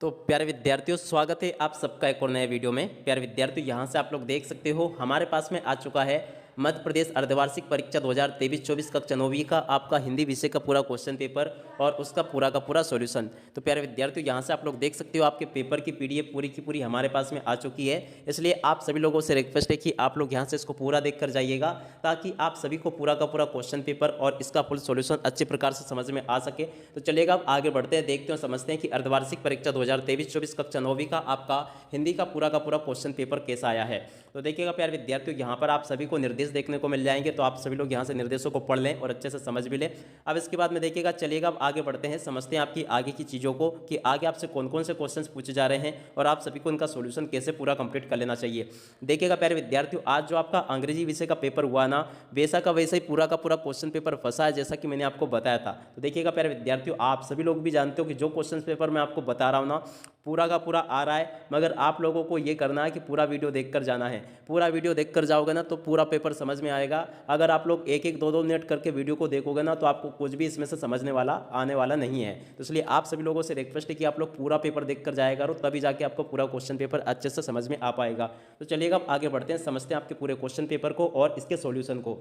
तो प्यारे विद्यार्थियों, स्वागत है आप सबका एक और नए वीडियो में। प्यारे विद्यार्थियों, यहाँ से आप लोग देख सकते हो हमारे पास में आ चुका है मध्य प्रदेश अर्धवार्षिक परीक्षा 2023-24 कक्षा 9वीं का आपका हिंदी विषय का पूरा क्वेश्चन पेपर और उसका पूरा का पूरा सॉल्यूशन। तो प्यारे विद्यार्थियों, यहाँ से आप लोग देख सकते हो आपके पेपर की पीडीएफ पूरी की पूरी हमारे पास में आ चुकी है। इसलिए आप सभी लोगों से रिक्वेस्ट है कि आप लोग यहाँ से इसको पूरा देख कर जाइएगा, ताकि आप सभी को पूरा का पूरा क्वेश्चन पेपर और इसका फुल सॉल्यूशन अच्छे प्रकार से समझ में आ सके। तो चलिएगा अब आगे बढ़ते हैं, देखते हैं, समझते हैं कि अर्धवार्षिक परीक्षा 2023-24 कक्षा 9वीं का आपका हिंदी का पूरा क्वेश्चन पेपर कैसा आया है। तो देखिएगा प्यारे विद्यार्थियों, यहाँ पर आप सभी को निर्देश देखने को मिल जाएंगे, तो आप सभी लोग यहाँ से निर्देशों को पढ़ लें और अच्छे से समझ भी लें। अब इसके बाद में देखिएगा, चलिएगा अब आगे बढ़ते हैं, समझते हैं आपकी आगे की चीज़ों को कि आगे आपसे कौन कौन से क्वेश्चंस पूछे जा रहे हैं और आप सभी को इनका सॉल्यूशन कैसे पूरा कंप्लीट कर लेना चाहिए। देखिएगा प्यारे विद्यार्थियों, आज जो आपका अंग्रेजी विषय का पेपर हुआ ना, वैसा का वैसा ही पूरा का पूरा क्वेश्चन पेपर फंसा है, जैसा कि मैंने आपको बताया था। तो देखिएगा प्यारे विद्यार्थियों, आप सभी लोग भी जानते हो कि जो क्वेश्चन पेपर मैं आपको बता रहा हूँ ना, पूरा का पूरा आ रहा है, मगर आप लोगों को ये करना है कि पूरा वीडियो देखकर जाना है। पूरा वीडियो देखकर जाओगे ना तो पूरा पेपर समझ में आएगा। अगर आप लोग एक एक दो दो मिनट करके वीडियो को देखोगे ना, तो आपको कुछ भी इसमें से समझने वाला आने वाला नहीं है। तो इसलिए आप सभी लोगों से रिक्वेस्ट है कि आप लोग पूरा पेपर देखकर जाएगा, और तभी जाके आपको पूरा क्वेश्चन पेपर अच्छे से समझ में आ पाएगा। तो चलिएगा अब आगे बढ़ते हैं, समझते हैं आपके पूरे क्वेश्चन पेपर को और इसके सॉल्यूशन को।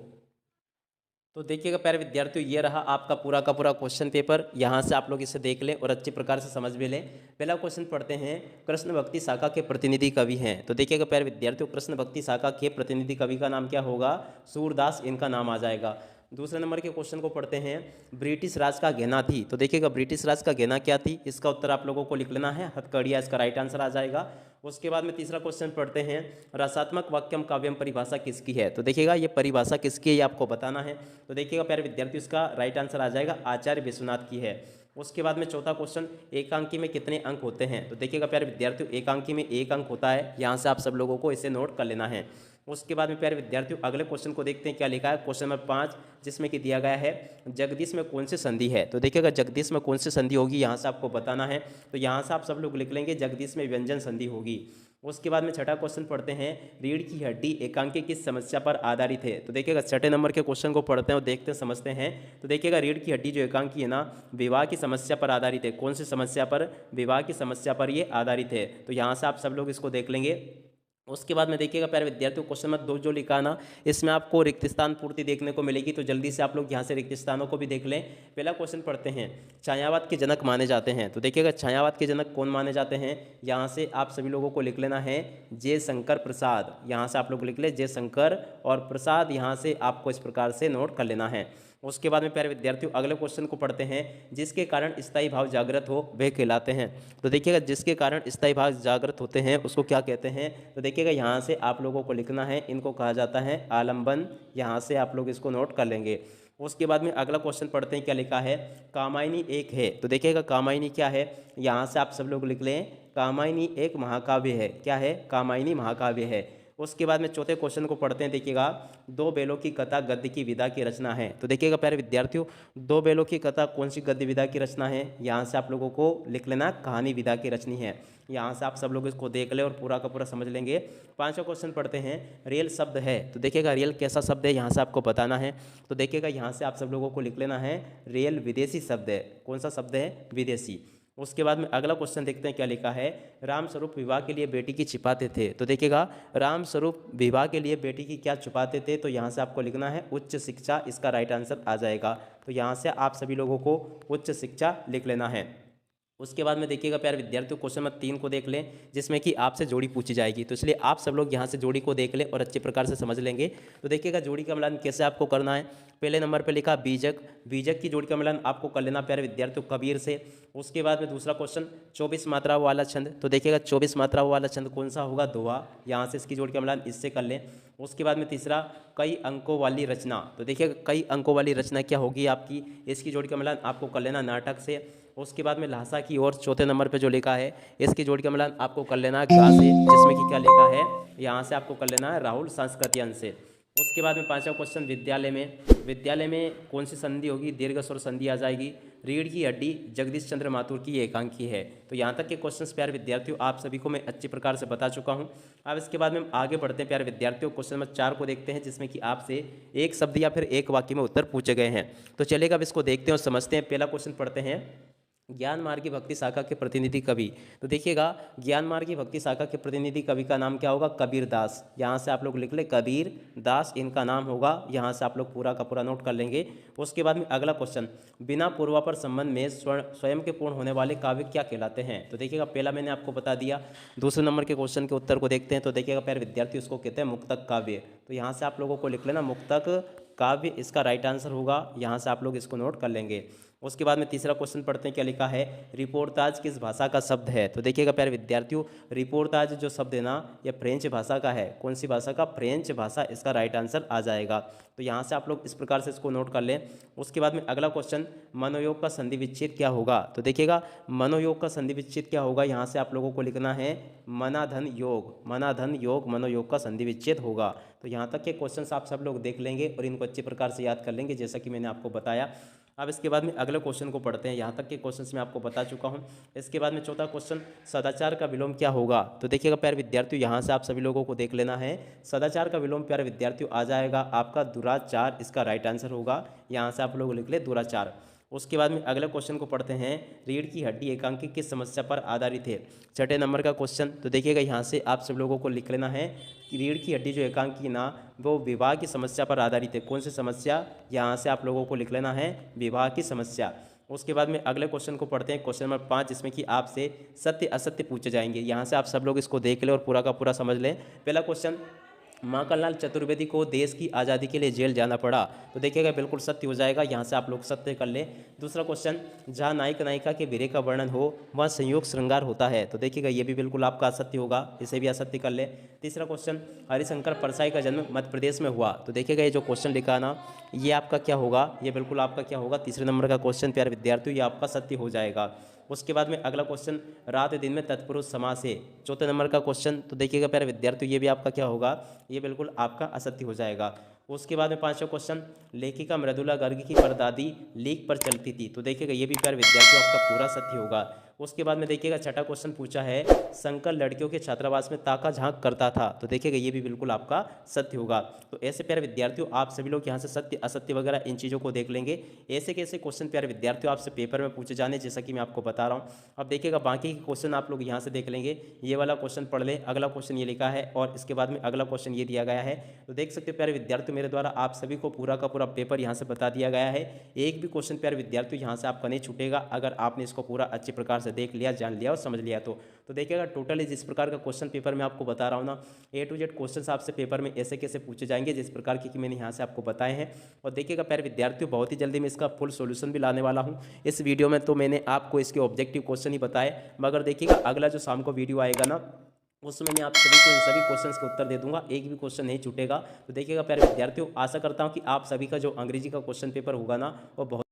तो देखिएगा प्यारे विद्यार्थियों, ये रहा आपका पूरा का पूरा क्वेश्चन पेपर। यहाँ से आप लोग इसे देख लें और अच्छे प्रकार से समझ भी लें। पहला क्वेश्चन पढ़ते हैं, कृष्ण भक्ति शाखा के प्रतिनिधि कवि हैं। तो देखिएगा प्यारे विद्यार्थियों, कृष्ण भक्ति शाखा के प्रतिनिधि कवि का नाम क्या होगा? सूरदास इनका नाम आ जाएगा। दूसरे नंबर के क्वेश्चन को पढ़ते हैं, ब्रिटिश राज का गहना थी। तो देखिएगा ब्रिटिश राज का गहना क्या थी, इसका उत्तर आप लोगों को लिख लेना है, हथकड़िया इसका राइट आंसर आ जाएगा। उसके बाद में तीसरा क्वेश्चन पढ़ते हैं, रसात्मक वाक्यम काव्यम परिभाषा किसकी है। तो देखिएगा ये परिभाषा किसकी है, ये आपको बताना है। तो देखिएगा प्यारे विद्यार्थियों, इसका राइट आंसर आ जाएगा आचार्य विश्वनाथ की है। उसके बाद में चौथा क्वेश्चन, एकांकी में कितने अंक होते हैं। तो देखिएगा प्यारे विद्यार्थियों, एकांकी में 1 अंक होता है। यहाँ से आप सब लोगों को इसे नोट कर लेना है। उसके बाद में प्यारे विद्यार्थियों, अगले क्वेश्चन को देखते हैं क्या लिखा है। क्वेश्चन नंबर 5, जिसमें कि दिया गया है, जगदीश में कौन सी संधि है। तो देखिएगा जगदीश में कौन सी संधि होगी, यहाँ से आपको बताना है। तो यहाँ से आप सब लोग लिख लेंगे, जगदीश में व्यंजन संधि होगी। उसके बाद में छठा क्वेश्चन पढ़ते हैं, रीढ़ की हड्डी एकांकी किस समस्या पर आधारित है। तो देखिएगा छठे नंबर के क्वेश्चन को पढ़ते हैं और देखते हैं, समझते हैं। तो देखिएगा रीढ़ की हड्डी जो एकांकी है ना, विवाह की समस्या पर आधारित है। कौन सी समस्या पर? विवाह की समस्या पर ये आधारित है। तो यहाँ से आप सब लोग इसको देख लेंगे। उसके बाद में देखिएगा प्यारे विद्यार्थियों, क्वेश्चन नंबर 2 जो लिखा ना, इसमें आपको रिक्त स्थान पूर्ति देखने को मिलेगी। तो जल्दी से आप लोग यहाँ से रिक्त स्थानों को भी देख लें। पहला क्वेश्चन पढ़ते हैं, छायावाद के जनक माने जाते हैं। तो देखिएगा छायावाद के जनक कौन माने जाते हैं, यहाँ से आप सभी लोगों को लिख लेना है, जयशंकर प्रसाद। यहाँ से आप लोग लिख ले जयशंकर और प्रसाद, यहाँ से आपको इस प्रकार से नोट कर लेना है। उसके बाद में प्यारे विद्यार्थियों, अगले क्वेश्चन को पढ़ते हैं, जिसके कारण स्थायी भाव जागृत हो वे कहलाते हैं। तो देखिएगा जिसके कारण स्थायी भाव जागृत होते हैं उसको क्या कहते हैं। तो देखिएगा यहाँ से आप लोगों को लिखना है, इनको कहा जाता है आलम्बन। यहाँ से आप लोग इसको नोट कर लेंगे। उसके बाद में अगला क्वेश्चन पढ़ते हैं, क्या लिखा है, कामायनी एक है। तो देखिएगा कामायनी क्या है, यहाँ से आप सब लोग लिख लें, कामायनी एक महाकाव्य है। क्या है? कामायनी महाकाव्य है। उसके बाद में चौथे क्वेश्चन को पढ़ते हैं, देखिएगा, दो बैलों की कथा गद्य की विधा की रचना है। तो देखिएगा प्यारे विद्यार्थियों, दो बैलों की कथा कौन सी गद्य विधा की रचना है, यहाँ से आप लोगों को लिख लेना, कहानी विधा की रचनी है। यहाँ से आप सब लोग इसको देख ले और पूरा का पूरा समझ लेंगे। पांचवा क्वेश्चन पढ़ते हैं, रेल शब्द है। तो देखिएगा रेल कैसा शब्द है, यहाँ से आपको बताना है। तो देखिएगा यहाँ से आप सब लोगों को लिख लेना है, रेल विदेशी शब्द है। कौन सा शब्द है? विदेशी। उसके बाद में अगला क्वेश्चन देखते हैं क्या लिखा है, राम स्वरूप विवाह के लिए बेटी की छिपाते थे। तो देखिएगा राम स्वरूप विवाह के लिए बेटी की क्या छुपाते थे, तो यहाँ से आपको लिखना है उच्च शिक्षा, इसका राइट आंसर आ जाएगा। तो यहाँ से आप सभी लोगों को उच्च शिक्षा लिख लेना है। उसके बाद में देखिएगा प्यारे विद्यार्थियों, क्वेश्चन नंबर 3 को देख लें, जिसमें कि आपसे जोड़ी पूछी जाएगी। तो इसलिए आप सब लोग यहाँ से जोड़ी को देख लें और अच्छे प्रकार से समझ लेंगे। तो देखिएगा जोड़ी का मिलान कैसे आपको करना है। पहले नंबर पे लिखा बीजक, बीजक की जोड़ी का मिलान आपको कर लेना प्यारे विद्यार्थियों कबीर से। उसके बाद में दूसरा क्वेश्चन, 24 मात्रा वाला छंद। तो देखिएगा 24 मात्रा वाला छंद कौन सा होगा? दोहा। यहाँ से इसकी जोड़ी का मिलान इससे कर लें। उसके बाद में तीसरा, कई अंकों वाली रचना। तो देखिएगा कई अंकों वाली रचना क्या होगी आपकी, इसकी जोड़ी का मिलान आपको कर लेना नाटक से। उसके बाद में लहासा की ओर चौथे नंबर पे जो लिखा है, इसकी जोड़ी का मिलान आपको कर लेना गा से, जिसमें कि क्या लिखा है, यहाँ से आपको कर लेना है राहुल सांस्कृतियन से। उसके बाद में पांचवा क्वेश्चन, विद्यालय में कौन सी संधि होगी? दीर्घ स्वर संधि आ जाएगी। रीढ़ की हड्डी जगदीश चंद्र माथुर की एकांकी है। तो यहाँ तक के क्वेश्चंस प्यारे विद्यार्थियों आप सभी को मैं अच्छी प्रकार से बता चुका हूँ। अब इसके बाद में हम आगे बढ़ते हैं प्यारे विद्यार्थियों, क्वेश्चन नंबर 4 को देखते हैं, जिसमें कि आपसे एक शब्द या फिर एक वाक्य में उत्तर पूछे गए हैं। तो चलिएगा अब इसको देखते हैं और समझते हैं। पहला क्वेश्चन पढ़ते हैं, ज्ञान मार्ग की भक्ति शाखा के प्रतिनिधि कवि। तो देखिएगा ज्ञान मार्ग की भक्ति शाखा के प्रतिनिधि कवि का नाम क्या होगा, कबीर दास। यहाँ से आप लोग लिख ले कबीर दास इनका नाम होगा, यहाँ से आप लोग पूरा का पूरा नोट कर लेंगे। उसके बाद में अगला क्वेश्चन, बिना पूर्वापर संबंध में स्वयं के पूर्ण होने वाले काव्य क्या कहलाते हैं। तो देखिएगा पहला मैंने आपको बता दिया। दूसरे नंबर के क्वेश्चन के उत्तर को देखते हैं। तो देखिएगा प्यारे विद्यार्थी उसको कहते हैं मुक्तक काव्य। तो यहाँ से आप लोगों को लिख लेना मुक्तक काव्य इसका राइट आंसर होगा, यहाँ से आप लोग इसको नोट कर लेंगे। उसके बाद में तीसरा क्वेश्चन पढ़ते हैं, क्या लिखा है, रिपोर्टाज किस भाषा का शब्द है। तो देखिएगा प्यारे विद्यार्थियों रिपोर्टाज जो शब्द है ना ये फ्रेंच भाषा का है। कौन सी भाषा का, फ्रेंच भाषा इसका राइट आंसर आ जाएगा। तो यहाँ से आप लोग इस प्रकार से इसको नोट कर लें। उसके बाद में अगला क्वेश्चन, मनोयोग का संधि विच्छेद क्या होगा। तो देखिएगा मनोयोग का संधि विच्छेद क्या होगा, यहाँ से आप लोगों को लिखना है मनाधन योग, मनाधन योग मनोयोग का संधि विच्छेद होगा। तो यहाँ तक के क्वेश्चंस आप सब लोग देख लेंगे और इनको अच्छे प्रकार से याद कर लेंगे जैसा कि मैंने आपको बताया। अब इसके बाद में अगले क्वेश्चन को पढ़ते हैं। यहाँ तक के क्वेश्चंस मैं आपको बता चुका हूँ। इसके बाद में चौथा क्वेश्चन, सदाचार का विलोम क्या होगा। तो देखिएगा प्यारे विद्यार्थियों यहाँ से आप सभी लोगों को देख लेना है। सदाचार का विलोम प्यारे विद्यार्थियों आ जाएगा आपका दुराचार, इसका राइट आंसर होगा। यहाँ से आप लोग लिख ले दुराचार। उसके बाद में अगले क्वेश्चन को पढ़ते हैं, रीढ़ की हड्डी एकांकी किस समस्या पर आधारित है। छठे नंबर का क्वेश्चन। तो देखिएगा यहाँ से आप सब लोगों को लिख लेना है कि रीढ़ की हड्डी जो एकांकी ना वो विवाह की समस्या पर आधारित है। कौन सी समस्या, यहाँ से आप लोगों को लिख लेना है विवाह की समस्या। उसके बाद में अगले क्वेश्चन को पढ़ते हैं, क्वेश्चन नंबर 5, जिसमें कि आपसे सत्य असत्य पूछे जाएंगे। यहाँ से आप सब लोग इसको देख लें और पूरा का पूरा समझ लें। पहला क्वेश्चन, माखनलाल चतुर्वेदी को देश की आज़ादी के लिए जेल जाना पड़ा। तो देखिएगा बिल्कुल सत्य हो जाएगा, यहाँ से आप लोग सत्य कर लें। दूसरा क्वेश्चन, जहाँ नायक नायिका के वीरे का वर्णन हो वहाँ संयोग श्रृंगार होता है। तो देखिएगा ये भी बिल्कुल आपका असत्य होगा, इसे भी असत्य कर लें। तीसरा क्वेश्चन, हरिशंकर परसाई का जन्म मध्य प्रदेश में हुआ। तो देखिएगा ये जो क्वेश्चन लिखा ना ये आपका क्या होगा, ये बिल्कुल आपका क्या होगा, तीसरे नंबर का क्वेश्चन प्यारे विद्यार्थियों ये आपका सत्य हो जाएगा। उसके बाद में अगला क्वेश्चन, रात दिन में तत्पुरुष समास है। चौथे नंबर का क्वेश्चन। तो देखिएगा प्यारे विद्यार्थियों ये भी आपका क्या होगा, ये बिल्कुल आपका असत्य हो जाएगा। उसके बाद में पांचवा क्वेश्चन, लेखिका मृदुला गर्ग की परदादी लीक पर चलती थी। तो देखिएगा ये भी प्यारे विद्यार्थियों आपका पूरा सत्य होगा। उसके बाद में देखिएगा छठा क्वेश्चन पूछा है, शंकर लड़कियों के छात्रावास में ताका झांक करता था। तो देखिएगा ये भी बिल्कुल आपका सत्य होगा। तो ऐसे प्यारे विद्यार्थियों आप सभी लोग यहाँ से सत्य असत्य वगैरह इन चीज़ों को देख लेंगे। ऐसे कैसे क्वेश्चन प्यारे विद्यार्थियों आपसे पेपर में पूछे जाने, जैसा कि मैं आपको बता रहा हूँ। अब देखिएगा बाकी के क्वेश्चन आप लोग यहाँ से देख लेंगे। ये वाला क्वेश्चन पढ़ लें, अगला क्वेश्चन ये लिखा है और इसके बाद में अगला क्वेश्चन ये दिया गया है। तो देख सकते हो प्यारे विद्यार्थियों मेरे द्वारा आप सभी को पूरा का पूरा पेपर यहाँ से बता दिया गया है। एक भी क्वेश्चन प्यारे विद्यार्थियों यहाँ से आपका नहीं छूटेगा अगर आपने इसको पूरा अच्छे प्रकार से देख लिया, जान लिया और समझ लिया। तो देखिएगा टोटली जिस प्रकार का क्वेश्चन पेपर में आपको बता रहा हूँ ना, A to Z क्वेश्चन आपसे पेपर में ऐसे कैसे पूछे जाएंगे जिस प्रकार की कि मैंने यहाँ से आपको बताए हैं। और देखिएगा प्यारे विद्यार्थियों बहुत ही जल्दी मैं इसका फुल सॉल्यूशन भी लाने वाला हूँ। इस वीडियो में तो मैंने आपको इसके ऑब्जेक्टिव क्वेश्चन ही बताए, मगर देखिएगा अगला जो शाम को वीडियो आएगा ना उसमें मैं आप सभी को इन सभी क्वेश्चंस के उत्तर दे दूंगा, एक भी क्वेश्चन नहीं छूटेगा। तो देखिएगा प्यारे विद्यार्थियों आशा करता हूं कि आप सभी का जो अंग्रेजी का क्वेश्चन पेपर होगा ना वो बहुत